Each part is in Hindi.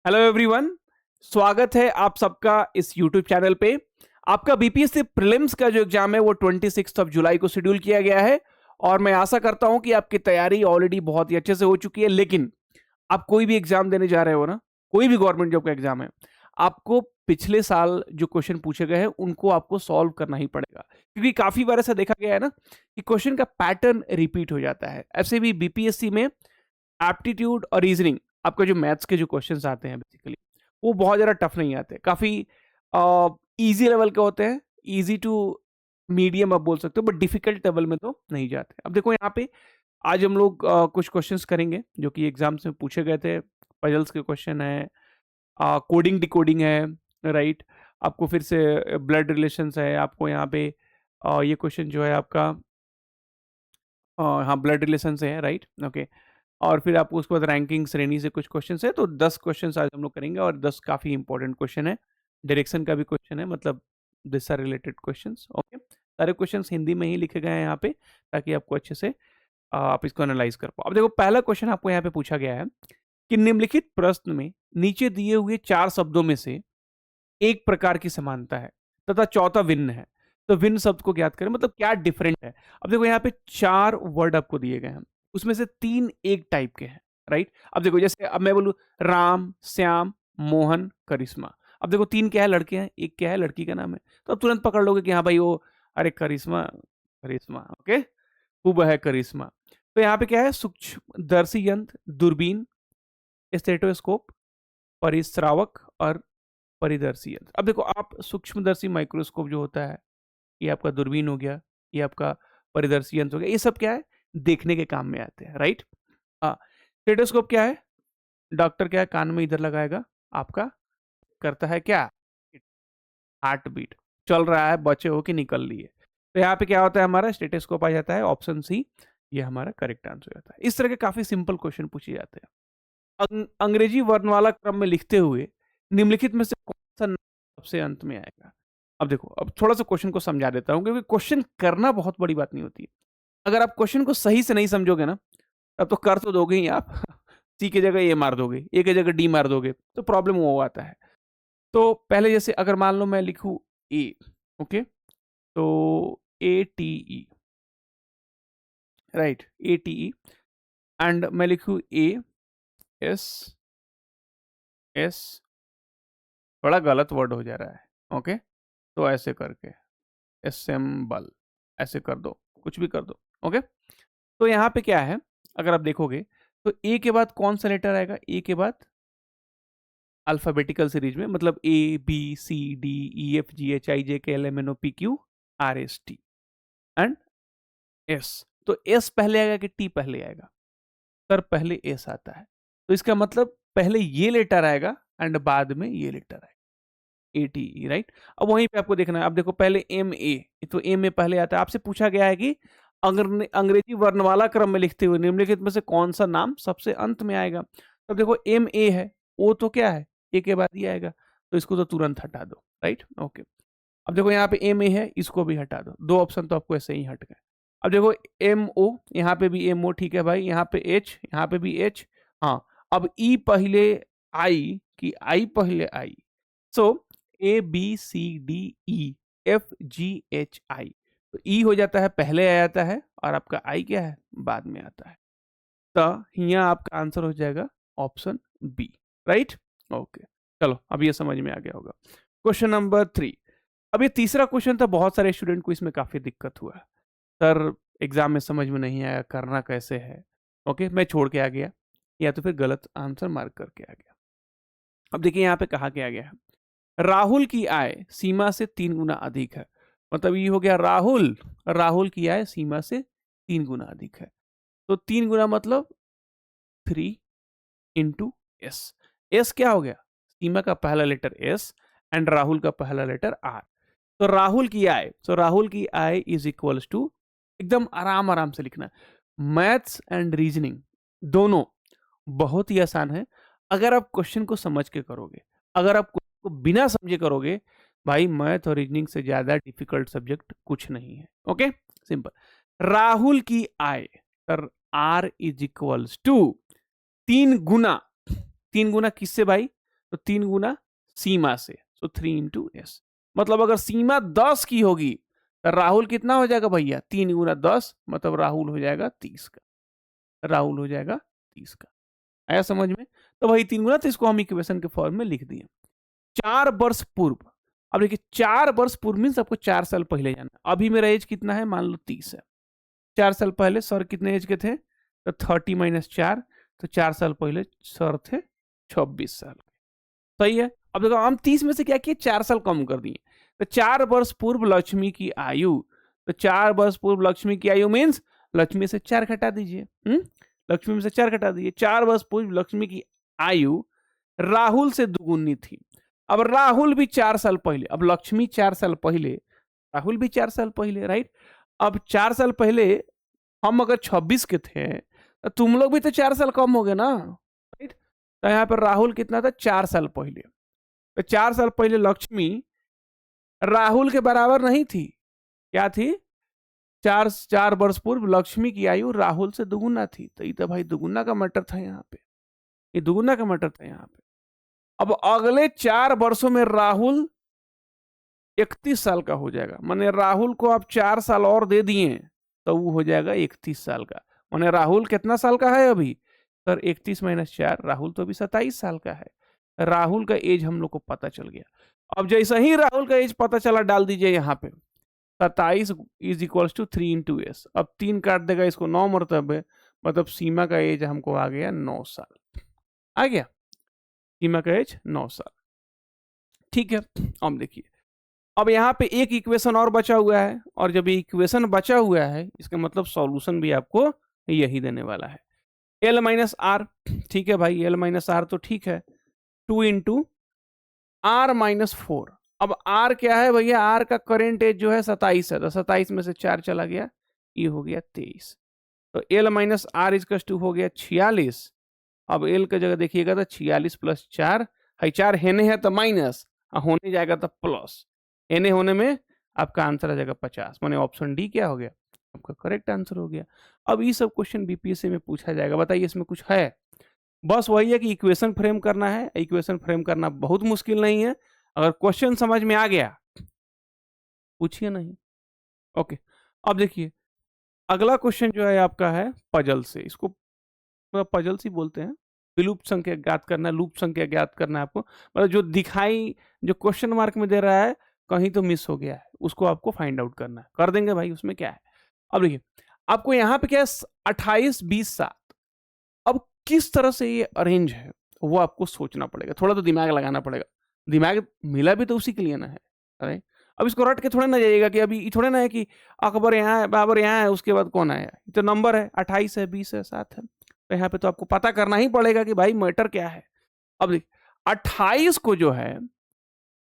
हेलो एवरीवन, स्वागत है आप सबका इस यूट्यूब चैनल पे। आपका बीपीएससी प्रीलिम्स का जो एग्जाम है वो 26 जुलाई को शेड्यूल किया गया है और मैं आशा करता हूं कि आपकी तैयारी ऑलरेडी बहुत ही अच्छे से हो चुकी है। लेकिन आप कोई भी एग्जाम देने जा रहे हो ना, कोई भी गवर्नमेंट जॉब का एग्जाम है, आपको पिछले साल जो क्वेश्चन पूछे गए हैं उनको आपको सॉल्व करना ही पड़ेगा, क्योंकि काफी बार ऐसा देखा गया है ना कि क्वेश्चन का पैटर्न रिपीट हो जाता है। ऐसे भी बीपीएससी में एप्टीट्यूड और रीजनिंग, आपका जो मैथ्स के जो क्वेश्चंस आते हैं बेसिकली, वो बहुत ज़्यादा टफ नहीं आते, काफ़ी इजी लेवल के होते हैं, इजी टू मीडियम आप बोल सकते हो, बट डिफिकल्ट लेवल में तो नहीं जाते। अब देखो यहाँ पे आज हम लोग कुछ क्वेश्चंस करेंगे जो कि एग्जाम्स में पूछे गए थे। पजल्स के क्वेश्चन है, कोडिंग डिकोडिंग है, राइट। आपको फिर से ब्लड रिलेशंस है, आपको यहाँ पे ये क्वेश्चन जो है आपका हाँ ब्लड रिलेशन से है, राइट, ओके। और फिर आपको उसके बाद रैंकिंग श्रेणी से कुछ क्वेश्चन है, तो 10 क्वेश्चन आज हम लोग करेंगे और 10 काफ़ी इंपॉर्टेंट क्वेश्चन है। डायरेक्शन का भी क्वेश्चन है, मतलब this are related questions, okay. सारे क्वेश्चंस हिंदी में ही लिखे गए हैं यहाँ पे, ताकि आपको अच्छे से आप इसको एनालाइज कर पाओ। अब देखो पहला क्वेश्चन आपको यहाँ पे पूछा गया है कि निम्नलिखित प्रश्न में नीचे दिए हुए 4 शब्दों में से एक प्रकार की समानता है तथा चौथा भिन्न है, तो भिन्न शब्द को ज्ञात करें, मतलब क्या डिफरेंट है। अब देखो यहाँ पे 4 वर्ड आपको दिए गए हैं, उसमें से 3 एक टाइप के हैं, राइट। अब देखो जैसे अब मैं बोलूं राम, श्याम, मोहन, करिश्मा। अब देखो 3 क्या है, लड़के हैं, एक क्या है, लड़की का नाम है, तो अब तुरंत पकड़ लोगे कि हाँ भाई वो, अरे करिश्मा, करिश्मा, ओके, खूब है करिश्मा। तो यहाँ पे क्या है, सूक्ष्मदर्शी यंत्र, दूरबीन, स्टेटोस्कोप, परिश्रावक और परिदर्शी यंत्र। अब देखो आप सूक्ष्मदर्शी माइक्रोस्कोप जो होता है, ये आपका दूरबीन हो गया, ये आपका परिदर्शी यंत्र हो गया, ये सब क्या है, देखने के काम में आते हैं, राइट। हाँ, स्टेटोस्कोप क्या है, डॉक्टर क्या है, कान में इधर लगाएगा, आपका करता है क्या, हार्ट बीट, चल रहा है, बचे हो कि निकल लिए। तो यहाँ पे क्या होता है, हमारा स्टेटोस्कोप आ जाता है, ऑप्शन सी ये हमारा करेक्ट आंसर हो जाता है। इस तरह के काफी सिंपल क्वेश्चन पूछे जाते हैं। अंग्रेजी वर्णमाला क्रम में लिखते हुए निम्नलिखित में से कौन सा नाम सबसे अंत में आएगा। अब देखो, अब थोड़ा सा क्वेश्चन को समझा देता हूँ, क्योंकि क्वेश्चन करना बहुत बड़ी बात नहीं होती है। अगर आप क्वेश्चन को सही से नहीं समझोगे ना, तब तो कर तो दोगे ही आप सी की जगह ए मार दोगे, ए की जगह डी मार दोगे, तो प्रॉब्लम वो आता है। तो पहले जैसे अगर मान लो मैं लिखूं ए, ओके, तो A T E, right, A T E, and मैं लिखूं ए एस एस, बड़ा गलत वर्ड हो जा रहा है, ओके। तो ऐसे करके असेंबल, ऐसे कर दो, कुछ भी कर दो, ओके। तो यहाँ पे क्या है, अगर आप देखोगे तो ए के बाद कौन सा लेटर आएगा, ए के बाद अल्फाबेटिकल सीरीज में, मतलब A B C D E F G H I J K L M N O P Q R S T and S. तो एस पहले आएगा कि टी पहले आएगा, सर पहले एस आता है, तो इसका मतलब पहले ये लेटर आएगा एंड बाद में ये लेटर आएगा, ए टी ई, राइट। अब वहीं पे आपको देखना है, अब देखो पहले एम ए, तो एम ए पहले आता है। आपसे पूछा गया है कि अंग्रेजी वर्णमाला क्रम में लिखते हुए निम्नलिखित में से कौन सा नाम सबसे अंत में आएगा। अब देखो एम ए है, ओ तो क्या है, ए के बाद ही आएगा, तो इसको तो तुरंत हटा दो, राइट, ओके। अब देखो यहाँ पे एम ए है, इसको भी हटा दो, 2 ऑप्शन तो आपको ऐसे ही हट गए। अब देखो एम ओ, यहाँ पे भी एम ओ, ठीक है भाई, यहाँ पे एच, यहाँ पे भी एच, हाँ। अब ई पहले आई कि आई पहले I, so A B C D E F G H I, तो ई हो जाता है पहले आ जाता है और आपका आई क्या है, बाद में आता है। तो यहाँ आपका आंसर हो जाएगा ऑप्शन बी, राइट, ओके। चलो अब ये समझ में आ गया होगा। Question number 3। अब ये तीसरा क्वेश्चन था, बहुत सारे स्टूडेंट को इसमें काफी दिक्कत हुआ, सर एग्जाम में समझ में नहीं आया, करना कैसे है, ओके, मैं छोड़ के आ गया या तो फिर गलत आंसर मार्क करके आ गया। अब देखिए यहाँ पे कहा गया है, राहुल की आय सीमा से 3 गुना अधिक है, मतलब ये हो गया राहुल, राहुल की आय सीमा से 3 गुना अधिक है, तो 3 गुना मतलब 3 इंटू एस। एस क्या हो गया, सीमा का पहला लेटर एस एंड राहुल का पहला लेटर आर, तो राहुल की आय, तो राहुल की आय इज इक्वल्स टू, एकदम आराम आराम से लिखना है। मैथ्स एंड रीजनिंग दोनों बहुत ही आसान है, अगर आप क्वेश्चन को समझ के करोगे। अगर आप को बिना समझे करोगे, भाई मैथ और रीजनिंग से ज्यादा डिफिकल्ट सब्जेक्ट कुछ नहीं है, ओके, सिंपल। राहुल की आय, sir R is equals to 3 गुना, 3 गुना किससे भाई, तो 3 गुना सीमा से, तो 3 इंटू एस। मतलब अगर सीमा 10 की होगी तो राहुल कितना हो जाएगा भैया, 3 गुना 10, मतलब राहुल हो जाएगा 30 का, राहुल हो जाएगा 30 का। आया समझ में? तो वही 3 गुना, तो इसको हम इक्वेशन के फॉर्म में लिख दिए। 4 वर्ष पूर्व, अब देखिए 4 वर्ष पूर्व मीन्स आपको 4 साल पहले जाना। अभी मेरा एज कितना है, मान लो 30 है। 4 साल पहले सर कितने एज के थे, तो 30 माइनस 4, तो 4 साल पहले सर थे 26 साल। सही है। अब देखो हम 30 में से क्या किए, 4 साल कम कर दिए। तो 4 वर्ष पूर्व लक्ष्मी की आयु, तो 4 वर्ष पूर्व लक्ष्मी की आयु मीन्स लक्ष्मी से 4 घटा दीजिए। लक्ष्मी में से 4 घटा दीजिए। 4 वर्ष पूर्व लक्ष्मी की आयु राहुल से दुगुनी थी। अब राहुल भी 4 साल पहले, अब लक्ष्मी 4 साल पहले, राहुल भी 4 साल पहले, राइट। अब 4 साल पहले हम अगर 26 के थे तो तुम लोग भी तो 4 साल कम हो गए ना, राइट। तो यहाँ पर राहुल कितना था, 4 साल पहले। तो 4 साल पहले लक्ष्मी राहुल के बराबर नहीं थी, क्या थी, 4 वर्ष पूर्व लक्ष्मी की आयु राहुल से दुगुना थी। तो ये तो भाई दुगुना का मैटर था यहाँ पे, ये दुगुना का मैटर था यहाँ पे। अब अगले 4 वर्षों में राहुल 31 साल का हो जाएगा, माने राहुल को आप 4 साल और दे दिए तो वो हो जाएगा 31 साल का। माने राहुल कितना साल का है अभी, सर 31 माइनस 4, राहुल तो अभी 27 साल का है। राहुल का एज हम लोग को पता चल गया। अब जैसे ही राहुल का एज पता चला, डाल दीजिए यहाँ पे 27 is equals to 3 into S. अब 3 काट देगा इसको 9 मरतबे, मतलब सीमा का एज हमको आ गया 9 साल, आ गया सीमा का एज 9 साल। ठीक है। अब देखिए, अब यहाँ पे एक इक्वेशन और बचा हुआ है, और जब ये इक्वेशन बचा हुआ है इसका मतलब सॉल्यूशन भी आपको यही देने वाला है, एल माइनस आर। ठीक है भाई, एल माइनस आर तो ठीक है, 2 इंटू आर माइनस 4। अब आर क्या है भैया, आर का करेंट एज जो है 27 है, तो 27 में से 4 चला गया, ये हो गया 23। तो एल माइनस आर इजकस टू हो गया 46। अब एल का जगह देखिएगा तो 46 प्लस 4 है, 4 हेने है तो माइनस, होने जाएगा तो प्लस, एने होने में आपका आंसर आ जाएगा 50। माने ऑप्शन डी क्या हो गया, आपका करेक्ट आंसर हो गया। अब ये सब क्वेश्चन बीपीएससी में पूछा जाएगा, बताइए इसमें कुछ है, बस वही है कि इक्वेशन फ्रेम करना है। इक्वेशन फ्रेम करना बहुत मुश्किल नहीं है, अगर क्वेश्चन समझ में आ गया पूछिए नहीं। ओके, अब देखिए अगला क्वेश्चन जो है आपका है पजल से, इसको पजल ही बोलते हैं। विलुप्त संख्या ज्ञात करना है, लूप संख्या ज्ञात करना है आपको, मतलब जो दिखाई, जो क्वेश्चन मार्क में दे रहा है कहीं तो मिस हो गया है, उसको आपको फाइंड आउट करना है, कर देंगे भाई, उसमें क्या है। अब देखिए आपको यहाँ पे क्या है, 28, 20, 7। अब किस तरह से ये अरेंज है वो आपको सोचना पड़ेगा, थोड़ा तो दिमाग लगाना पड़ेगा। दिमाग मिला भी तो उसी के लिए ना है, अरे अब इसको रट के थोड़ा ना जाइएगा कि अभी थोड़ा ना है कि अकबर यहाँ है, बाबर यहाँ है, उसके बाद कौन आया, तो नंबर है 28 है, 20 है, 7 है, तो यहाँ पे तो आपको पता करना ही पड़ेगा कि भाई मैटर क्या है। अब देख 28 को जो है,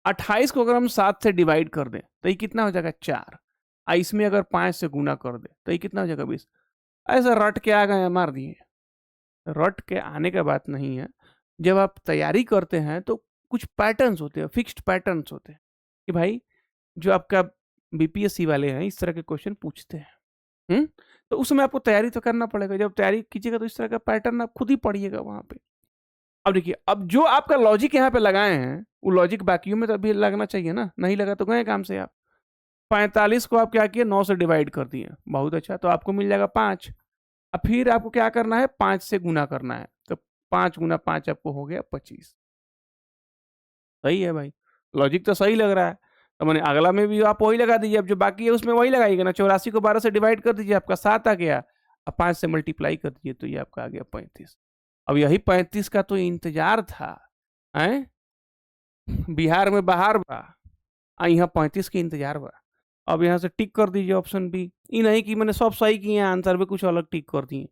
28 को अगर हम 7 से डिवाइड कर दें तो ये कितना हो जाएगा 4, इसमें अगर 5 से गुना कर दे तो ये कितना हो जाएगा 20। ऐसा रट के आ गए, मार दिए। रट के आने का बात नहीं है, जब आप तैयारी करते हैं तो कुछ पैटर्न्स होते हैं, फिक्स्ड पैटर्न्स होते हैं कि भाई जो आपका बीपीएससी वाले हैं इस तरह के क्वेश्चन पूछते हैं। तो उसमें आपको तैयारी तो करना पड़ेगा, जब तैयारी कीजिएगा तो इस तरह का पैटर्न आप खुद ही पढ़िएगा वहां पे। अब देखिए, अब जो आपका लॉजिक यहाँ पे लगाए हैं वो लॉजिक बाकियों में तो अभी लगना चाहिए ना, नहीं लगा तो गए काम से आप। 45 को आप क्या किए, 9 से डिवाइड कर दिए, बहुत अच्छा, तो आपको मिल जाएगा 5। अब फिर आपको क्या करना है, 5 से गुना करना है, तो 5 गुना 5 आपको हो गया 25। सही है भाई, लॉजिक तो सही लग रहा है। तो मैंने अगला में भी आप वही लगा दीजिए, अब जो बाकी है उसमें वही लगाइएगा ना, 84 को 12 से डिवाइड कर दीजिए, आपका 7 आ गया। अब 5 से मल्टीप्लाई कर दीजिए तो ये आपका आ गया 35। अब यही 35 का तो इंतजार था, हैं बिहार में बाहर बा, यहाँ 35 के इंतजार बा। अब यहाँ से टिक कर दीजिए ऑप्शन बी, ये नहीं कि मैंने सब सही किए आंसर में कुछ अलग टिक कर दिए,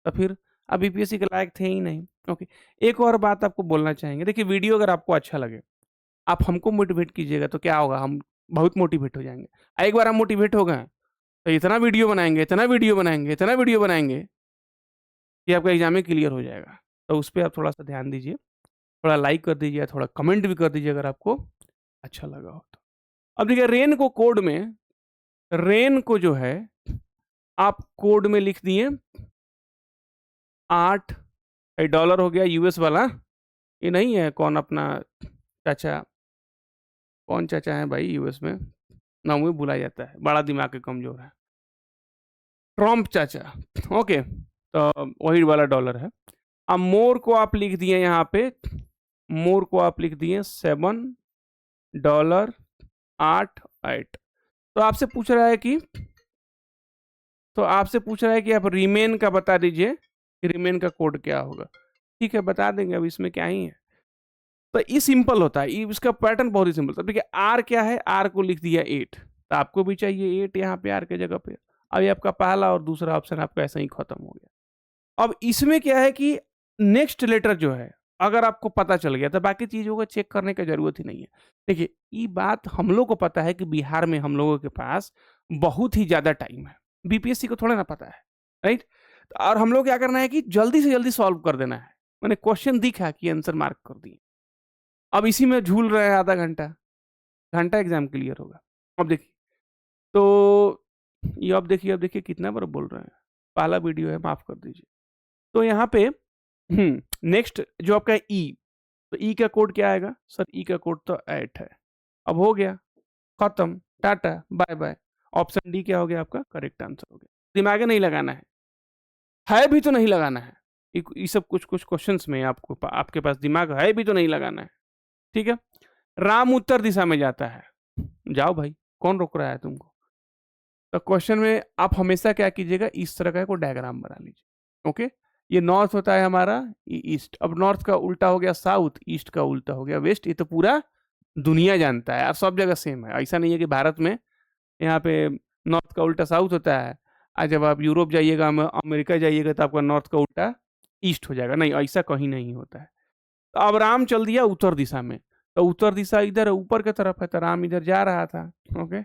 तो फिर अब बीपीएससी के लायक थे ही नहीं। ओके, एक और बात आपको बोलना चाहेंगे, देखिए वीडियो अगर आपको अच्छा लगे, आप हमको मोटिवेट कीजिएगा तो क्या होगा, हम बहुत मोटिवेट हो जाएंगे। एक बार हम मोटिवेट हो गए तो इतना वीडियो बनाएंगे, इतना वीडियो बनाएंगे, इतना वीडियो बनाएंगे कि आपका एग्जाम ही क्लियर हो जाएगा। तो उस पर आप थोड़ा सा ध्यान दीजिए, थोड़ा लाइक कर दीजिए, थोड़ा कमेंट भी कर दीजिए अगर आपको अच्छा लगा हो तो। अब देखिए रेन को कोड में, रेन को जो है आप कोड में लिख दिए 8 $, हो गया यूएस वाला, ये नहीं है कौन अपना चाचा, कौन चाचा है भाई यूएस में, नाम भी भुला जाता है, बड़ा दिमाग के कमजोर है, ट्रम्प चाचा। ओके, तो वही वाला डॉलर है। अब मोर को आप लिख दिए यहाँ पे, मोर को आप लिख दिए $7.88। तो आपसे पूछ रहा है कि, तो आपसे पूछ रहा है कि आप रिमेन का बता दीजिए कि रिमेन का कोड क्या होगा। ठीक है, बता देंगे, अब इसमें क्या ही है। तो ये सिंपल होता है, इसका पैटर्न बहुत ही सिंपल था। देखिए आर क्या है, आर को लिख दिया 8, तो आपको भी चाहिए 8 यहाँ पे आर के जगह पे। अब ये आपका पहला और दूसरा ऑप्शन आपका ऐसा ही खत्म हो गया। अब इसमें क्या है कि नेक्स्ट लेटर जो है अगर आपको पता चल गया तो बाकी चीजों को चेक करने की जरूरत ही नहीं है। देखिए ये बात हम लोग को पता है कि बिहार में हम लोगों के पास बहुत ही ज्यादा टाइम है, बीपीएससी को थोड़ा ना पता है, राइट। और हम लोग क्या करना है कि जल्दी से जल्दी सॉल्व कर देना है। मैंने क्वेश्चन दिखा कि आंसर मार्क कर दिए, अब इसी में झूल रहे हैं आधा घंटा, घंटा एग्जाम क्लियर होगा। अब देखिए, तो ये अब देखिए कितना बार बोल रहे हैं, पहला वीडियो है, माफ कर दीजिए। तो यहाँ पे नेक्स्ट जो आपका ई, तो ई का कोड क्या आएगा सर, ई का कोड तो 8 है। अब हो गया, खत्म, tata bye bye. Option D क्या हो गया आपका करेक्ट आंसर हो गया। दिमाग नहीं लगाना है भी तो नहीं लगाना है, ये सब कुछ कुछ क्वेश्चंस में आपको आपके पास दिमाग है भी तो नहीं लगाना है। ठीक है, राम उत्तर दिशा में जाता है, जाओ भाई, कौन रोक रहा है तुमको। तो क्वेश्चन में आप हमेशा क्या कीजिएगा, इस तरह का कोई डायग्राम बना लीजिए। ओके, ये नॉर्थ होता है हमारा, ये ईस्ट। अब नॉर्थ का उल्टा हो गया साउथ, ईस्ट का उल्टा हो गया वेस्ट। ये तो पूरा दुनिया जानता है, और सब जगह सेम है। ऐसा नहीं है कि भारत में यहाँ पे नॉर्थ का उल्टा साउथ होता है, आज जब आप यूरोप जाइएगा, अमेरिका जाइएगा, तो आपका नॉर्थ का उल्टा ईस्ट हो जाएगा। नहीं, ऐसा कहीं नहीं होता है। तो अब राम चल दिया उत्तर दिशा में, तो उत्तर दिशा इधर ऊपर की तरफ है, तो राम इधर जा रहा था। ओके, अब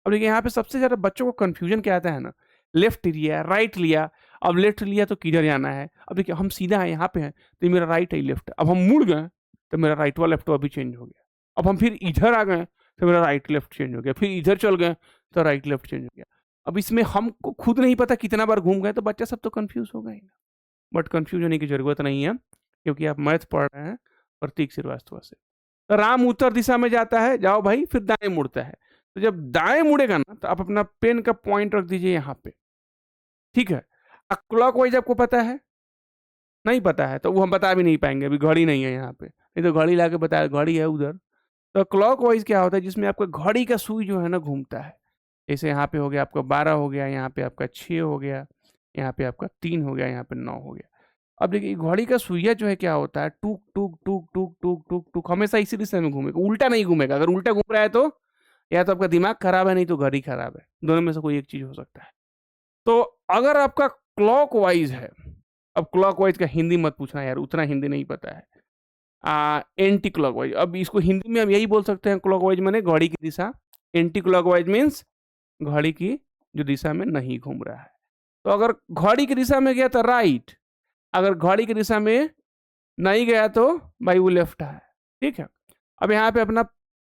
देखिए यहाँ पे सबसे ज्यादा बच्चों को कंफ्यूजन क्या आता है ना, लेफ्ट लिया राइट लिया। अब लेफ्ट लिया तो किधर जाना है, अब देखिए हम सीधा है यहाँ पे हैं, तो मेरा राइट है लेफ्ट। अब हम मुड़ गए तो मेरा राइट व लेफ्ट अभी चेंज हो गया। अब हम फिर इधर आ गए तो मेरा राइट लेफ्ट चेंज हो गया, फिर इधर चल गए तो राइट लेफ्ट चेंज हो गया। अब इसमें हमको खुद नहीं पता कितना बार घूम गए, तो बच्चा सब तो कंफ्यूज हो गए। बट कंफ्यूज होने की जरूरत नहीं है, क्योंकि आप मैथ पढ़ रहे हैं प्रतीक श्रीवास्तव से। तो राम उत्तर दिशा में जाता है, जाओ भाई, फिर दाएं मुड़ता है। तो जब दाएं मुड़ेगा ना, तो आप अपना पेन का पॉइंट रख दीजिए यहाँ पे। ठीक है, क्लॉक वाइज आपको पता है, नहीं पता है तो वो हम बता भी नहीं पाएंगे, अभी घड़ी नहीं है यहाँ पे, नहीं तो घड़ी ला के बताया, घड़ी है उधर। तो क्लॉक वाइज क्या होता है, जिसमें आपका घड़ी का सुई जो है ना घूमता है। जैसे यहाँ पे हो गया आपका 12 हो गया, यहाँ पे आपका 6 हो गया, यहाँ पे आपका 3 हो गया, यहाँ पे 9 हो गया। अब देखिए घड़ी का सुइया जो है क्या होता है, टूक टूक टूक टूक टूक टूक टूक हमेशा इसी दिशा में घूमेगा, उल्टा नहीं घूमेगा। अगर उल्टा घूम रहा है तो या तो आपका दिमाग खराब है, नहीं तो घड़ी खराब है, दोनों में से कोई एक चीज हो सकता है। तो अगर आपका क्लॉक वाइज है, अब क्लॉक वाइज का हिंदी मत पूछना यार, उतना हिंदी नहीं पता है। एंटी क्लॉक वाइज, अब इसको हिंदी में हम यही बोल सकते हैं, क्लॉक वाइज माने घड़ी की दिशा, एंटी क्लॉक वाइज मीन्स घड़ी की जो दिशा में नहीं घूम रहा है। तो अगर घड़ी की दिशा में गया तो राइट, अगर घड़ी की दिशा में नहीं गया तो भाई वो लेफ्ट है। ठीक है, अब यहाँ पे अपना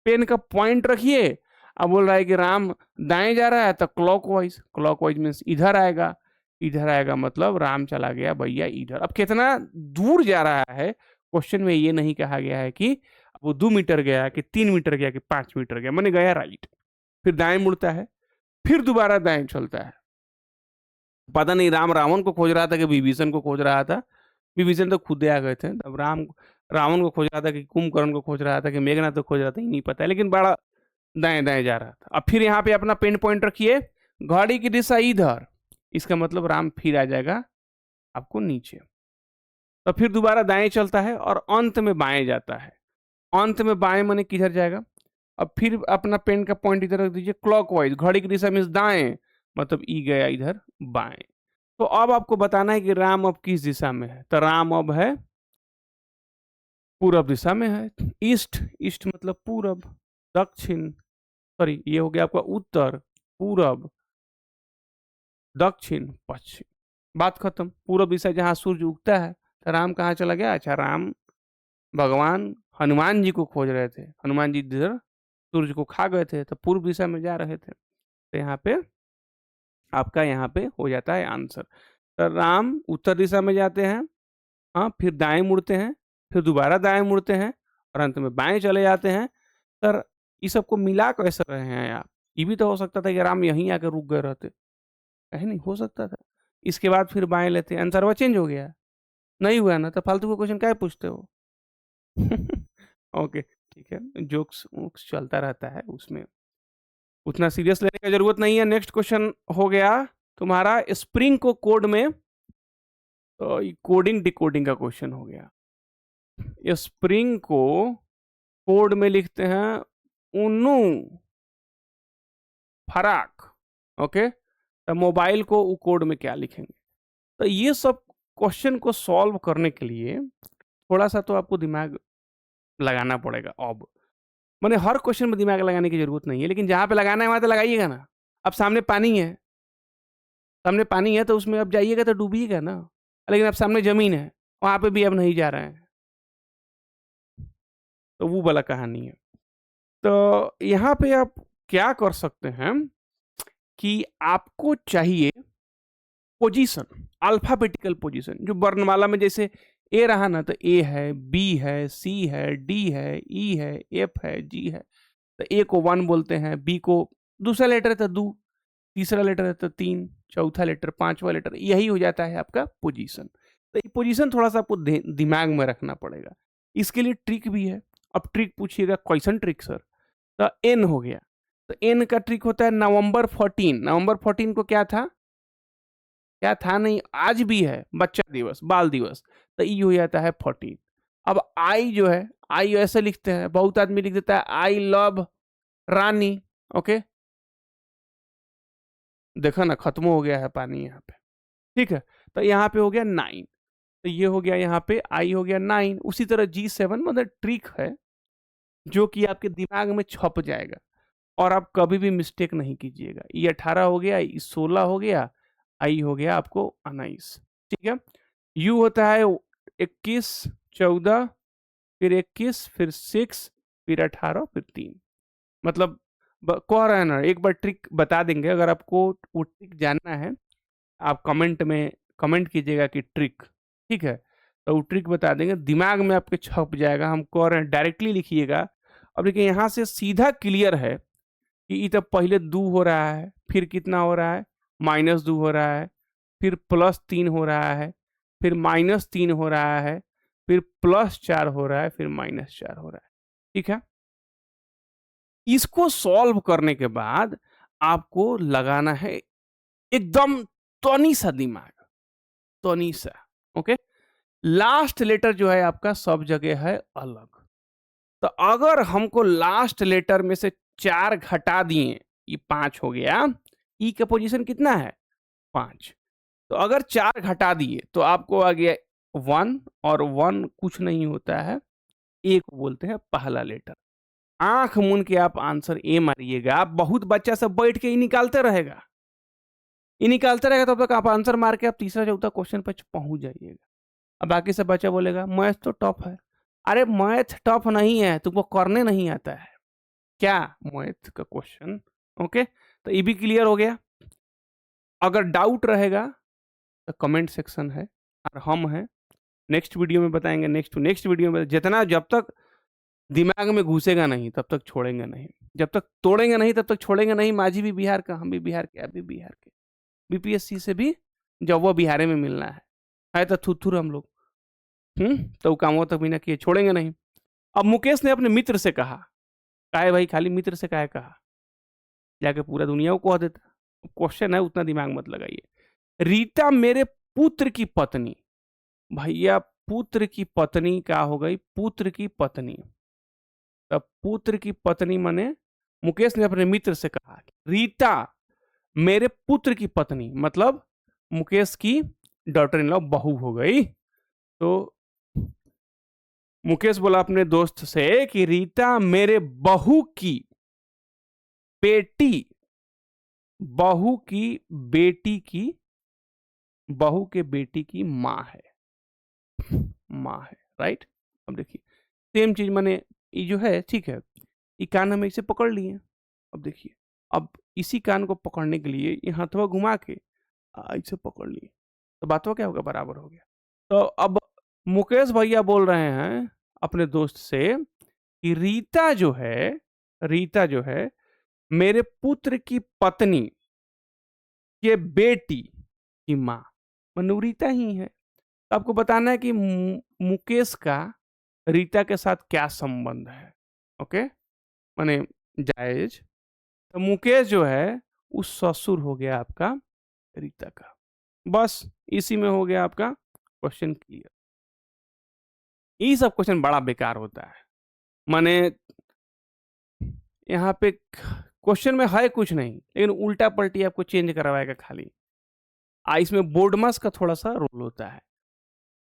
पेन का पॉइंट रखिए। अब बोल रहा है कि राम दाएं जा रहा है, तो क्लॉकवाइज, क्लॉकवाइज मीन्स इधर आएगा, इधर आएगा मतलब राम चला गया भैया इधर। अब कितना दूर जा रहा है, क्वेश्चन में ये नहीं कहा गया है कि वो 2 मीटर गया कि 3 मीटर गया कि 5 मीटर गया, मैंने गया राइट, फिर दाएं मुड़ता है, फिर दोबारा दाएं चलता है। पता नहीं राम रावण को खोज रहा था कि विभीषण को खोज रहा था, विभीषण तो खुद आ गए थे। अब राम रावण को खोज रहा था कि कुंभकर्ण को खोज रहा था कि मेघनाथ को खोज रहा था, ये नहीं पता है, लेकिन बड़ा दाएं दाएं जा रहा था। अब फिर यहाँ पे अपना पेन पॉइंट रखिए, घड़ी की दिशा इधर, इसका मतलब राम फिर आ जाएगा आपको नीचे। तो फिर दोबारा दाएं चलता है और अंत में बाएं जाता है। अंत में बाएं माने किधर जाएगा, अब फिर अपना पेन का पॉइंट इधर रख दीजिए, क्लॉकवाइज, घड़ी की दिशा मीन्स दाएं, मतलब ई गया इधर बाएं। तो अब आपको बताना है कि राम अब किस दिशा में है, तो राम अब है पूरब दिशा में है। ईस्ट, ईस्ट मतलब पूरब, दक्षिण, सॉरी ये हो गया आपका उत्तर, पूरब, दक्षिण, पश्चिम, बात खत्म। पूरब दिशा जहां सूर्य उगता है, तो राम कहाँ चला गया, अच्छा राम भगवान हनुमान जी को खोज रहे थे, हनुमान जी इधर सूर्य को खा गए थे, तो पूर्व दिशा में जा रहे थे। तो यहाँ पे आपका यहाँ पे हो जाता है आंसर। तो राम उत्तर दिशा में जाते हैं, हाँ, फिर दाएं मुड़ते हैं, फिर दोबारा दाएं मुड़ते हैं और अंत में बाएं चले जाते हैं। सर ये सबको मिला कैसे रहे हैं आप? ये भी तो हो सकता था कि आराम यहीं आकर रुक गए रहते, है नहीं? हो सकता था। इसके बाद फिर बाएं लेते, आंसर वो चेंज हो गया। नहीं हुआ ना तो फालतू का क्वेश्चन क्या पूछते हो? ओके, ठीक है, जोक्स वोक्स चलता रहता है, उसमें उतना सीरियस लेने का जरूरत नहीं है। नेक्स्ट क्वेश्चन हो गया तुम्हारा स्प्रिंग को कोड में, तो कोडिंग डिकोडिंग का क्वेश्चन हो गया। स्प्रिंग को कोड में लिखते हैं उन्नू फराक, ओके, तो मोबाइल को कोड में क्या लिखेंगे? तो ये सब क्वेश्चन को सॉल्व करने के लिए थोड़ा सा तो आपको दिमाग लगाना पड़ेगा। अब मैंने हर क्वेश्चन में दिमाग लगाने की जरूरत नहीं है, लेकिन जहां पे लगाना है वहां तो लगाइएगा ना। अब सामने पानी है, सामने पानी है तो उसमें अब जाइएगा तो डूबिएगा ना। लेकिन अब सामने जमीन है, वहां पे भी अब नहीं जा रहे हैं, तो वो वाला कहानी है। तो यहाँ पे आप क्या कर सकते हैं कि आपको चाहिए पोजीशन, अल्फाबेटिकल पोजीशन, जो वर्णमाला में जैसे ए रहा ना, तो ए है, बी है, सी है, डी है, ई है, एफ है, जी है। तो ए को 1 बोलते हैं, बी को दूसरा लेटर है तो 2, तीसरा लेटर है तो 3, चौथा लेटर, पांचवा लेटर, यही हो जाता है आपका पोजीशन। तो ये पोजीशन थोड़ा सा आपको दिमाग में रखना पड़ेगा। इसके लिए ट्रिक भी है। अब ट्रिक पूछिएगा, क्वेश्चन ट्रिक सर? तो एन हो गया, तो एन का ट्रिक होता है नवंबर 14। नवंबर 14 को क्या था? क्या था? नहीं, आज भी है बच्चा दिवस, बाल दिवस, तो ई हो जाता है 14। अब आई जो है, आई ऐसे लिखते हैं, बहुत आदमी लिख देता है आई लव रानी, ओके, देखो ना खत्म हो गया है पानी यहाँ पे, ठीक है। तो यहाँ पे हो गया 9, तो ये हो गया यहाँ पे आई हो गया 9। उसी तरह G7 मतलब ट्रिक है जो कि आपके दिमाग में छप जाएगा और आप कभी भी मिस्टेक नहीं कीजिएगा। ये 18 हो गया, ये 16 हो गया, आई हो गया आपको 19, ठीक है। यू होता है 21, 14, फिर 21, फिर 6, फिर 18, फिर 3। मतलब कह रहे हैं ना, एक बार ट्रिक बता देंगे, अगर आपको वो ट्रिक जानना है आप कमेंट में कमेंट कीजिएगा कि ट्रिक, ठीक है, तो वो ट्रिक बता देंगे, दिमाग में आपके छप जाएगा। हम कह रहे हैं डायरेक्टली लिखिएगा। अब देखिए यहाँ से सीधा क्लियर है कि ये तो पहले 2 हो रहा है, फिर कितना हो रहा है, -2 हो रहा है, फिर +3 हो रहा है, फिर -3 हो रहा है, फिर +4 हो रहा है, फिर -4 हो रहा है, ठीक है। इसको सॉल्व करने के बाद आपको लगाना है एकदम तनी सा दिमाग, तनी सा, ओके। लास्ट लेटर जो है आपका सब जगह है अलग। तो अगर हमको लास्ट लेटर में से 4 घटा दिए, ये 5 हो गया, ई का पोजीशन कितना है 5, तो अगर 4 घटा दिए तो आपको आ गया 1, और 1 कुछ नहीं होता है, ए को बोलते हैं पहला लेटर। आंख मूंद के आप आंसर ए मारिएगा, बहुत बच्चा सब बैठ के ही निकालते रहेगा, ये निकालते रहेगा, तब तक आप आंसर मार के आप तीसरा चौथा क्वेश्चन पर पहुंच जाइएगा। अब बाकी सब बच्चा बोलेगा मैथ तो टफ है। अरे मैथ टफ नहीं है, तुमको करने नहीं आता है क्या मैथ का क्वेश्चन, ओके। तो ये भी क्लियर हो गया। अगर डाउट रहेगा तो कमेंट सेक्शन है और हम हैं, नेक्स्ट वीडियो में बताएंगे, नेक्स्ट टू नेक्स्ट वीडियो में, जितना जब तक दिमाग में घुसेगा नहीं तब तक छोड़ेंगे नहीं, जब तक तोड़ेंगे नहीं तब तक छोड़ेंगे नहीं। माझी भी बिहार का, हम भी बिहार के, आप भी बिहार के, बीपीएससी से भी जब वो बिहार में मिलना है तो थुथुर हम लोग, तो कामों तक बिना किए छोड़ेंगे नहीं। अब मुकेश ने अपने मित्र से कहा, काहे भाई खाली मित्र से काहे कहा, जाके पूरा दुनिया को कह देता। क्वेश्चन है, उतना दिमाग मत लगाइए। रीता मेरे पुत्र की पत्नी, भैया पुत्र की पत्नी क्या हो गई, पुत्र की पत्नी, तब पुत्र की पत्नी मने मुकेश ने अपने मित्र से कहा रीता मेरे पुत्र की पत्नी, मतलब मुकेश की डॉटर इन लॉ बहू हो गई। तो मुकेश बोला अपने दोस्त से कि रीता मेरे बहू की बेटी, बहू की बेटी की, बहू के बेटी की माँ है, माँ है, राइट। अब देखिए सेम चीज मैंने, ये जो है ठीक है, ये कान हम इसे पकड़ लिए। अब देखिए, अब इसी कान को पकड़ने के लिए ये हाथवा घुमा के इसे पकड़ लिए, तो बातवा क्या होगा, बराबर हो गया। तो अब मुकेश भैया बोल रहे हैं अपने दोस्त से कि रीता जो है मेरे पुत्र की पत्नी के बेटी की माँ मनु रीता ही है। तो आपको बताना है कि मुकेश का रीता के साथ क्या संबंध है। ओके, माने जायज। तो मुकेश जो है उस ससुर हो गया आपका रीता का। बस इसी में हो गया आपका क्वेश्चन क्लियर। ये सब क्वेश्चन बड़ा बेकार होता है, माने यहाँ पे क्वेश्चन में है कुछ नहीं, लेकिन उल्टा पलटी आपको चेंज करवाएगा खाली। इसमें बोर्ड मास का थोड़ा सा रोल होता है,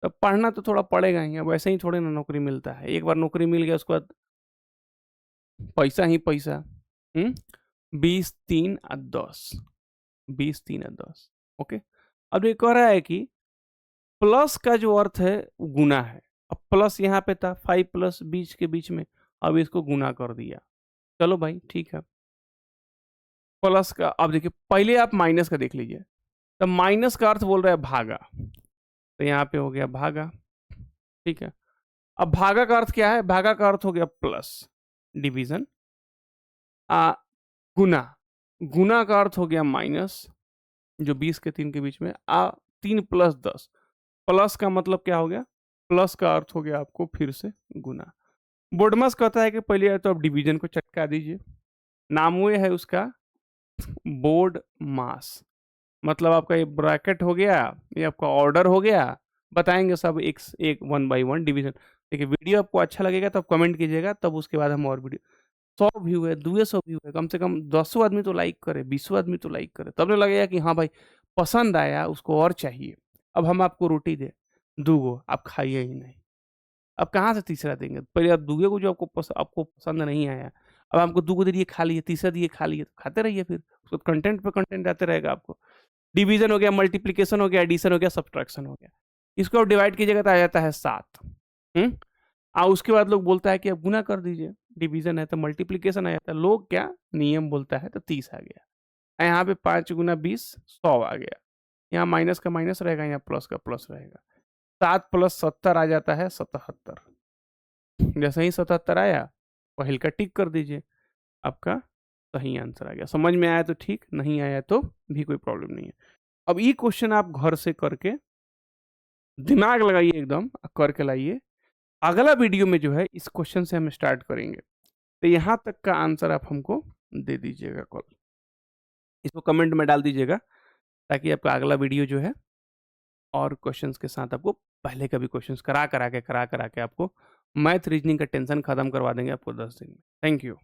तो पढ़ना तो थोड़ा पड़ेगा ही। अब वैसे ही थोड़े ना नौकरी मिलता है, एक बार नौकरी मिल गया उसके बाद पैसा ही पैसा। 20, 3 और 10, 20, 3 और 10। ओके, अब ये कह रहा है कि प्लस का जो अर्थ है वो गुना है। अब प्लस यहाँ पे था 5 प्लस 20 के बीच में, अब इसको गुना कर दिया। चलो भाई ठीक है। प्लस का अब देखिए, पहले आप माइनस का देख लीजिए। तो माइनस का अर्थ बोल रहा है भागा, तो यहाँ पे हो गया भागा। ठीक है, अब भागा का अर्थ क्या है? भागा का अर्थ हो गया प्लस, डिवीजन। गुना, गुना का अर्थ हो गया माइनस, जो 20 के 3 के बीच में। 3 प्लस 10, प्लस का मतलब क्या हो गया? प्लस का अर्थ हो गया आपको फिर से गुना। बोर्डमास कहता है कि पहले तो आप डिवीजन को चटका दीजिए। नाम वो है उसका बोर्ड मास, मतलब आपका ये ब्रैकेट हो गया, ये आपका ऑर्डर हो गया। बताएंगे सब एक एक 1 बाई 1 डिवीजन। देखिए, वीडियो आपको अच्छा लगेगा तो आप कमेंट कीजिएगा, तब उसके बाद हम और वीडियो। 100 व्यू है, 200 व्यू है, कम से कम 10 आदमी तो लाइक करे, 20 आदमी तो लाइक करे, तब नहीं लगेगा कि हाँ भाई पसंद आया, उसको और चाहिए। अब हम आपको रोटी दे 2 आप खाइए ही नहीं, अब कहाँ से तीसरा देंगे? पहले आप दूगे को, जो आपको पसंद नहीं आया, अब आपको 2 दे दिए खा लिए, तीसरा दिए खा लिए, तो खाते रहिए, फिर उसको कंटेंट पे कंटेंट आते रहेगा आपको। डिवीजन हो गया, मल्टीप्लीकेशन हो गया, एडिशन हो गया, सब्ट्रैक्शन हो गया। इसको आप डिवाइड कीजिएगा तो आ जाता है 7। उसके बाद लोग बोलता है कि अब गुना कर दीजिए, डिवीजन है तो मल्टीप्लीकेशन आ जाता है। लोग क्या नियम बोलता है, तो 30 आ गया। यहाँ पे 5 गुना 20 100 आ गया। यहाँ माइनस का माइनस रहेगा, यहाँ प्लस का प्लस रहेगा। 7 प्लस 70 आ जाता है 77। जैसे ही 77 आया, पहल का टिक कर दीजिए, आपका सही आंसर आ गया। समझ में आया तो ठीक, नहीं आया तो भी कोई प्रॉब्लम नहीं है। अब ये क्वेश्चन आप घर से करके दिमाग लगाइए, एकदम करके लाइए। अगला वीडियो में जो है इस क्वेश्चन से हम स्टार्ट करेंगे, तो यहाँ तक का आंसर आप हमको दे दीजिएगा कल, इसको कमेंट में डाल दीजिएगा, ताकि आपका अगला वीडियो जो है और क्वेश्चंस के साथ आपको पहले का भी क्वेश्चंस करा करा के आपको मैथ रीजनिंग का टेंशन खत्म करवा देंगे आपको 10 दिन में। Thank you.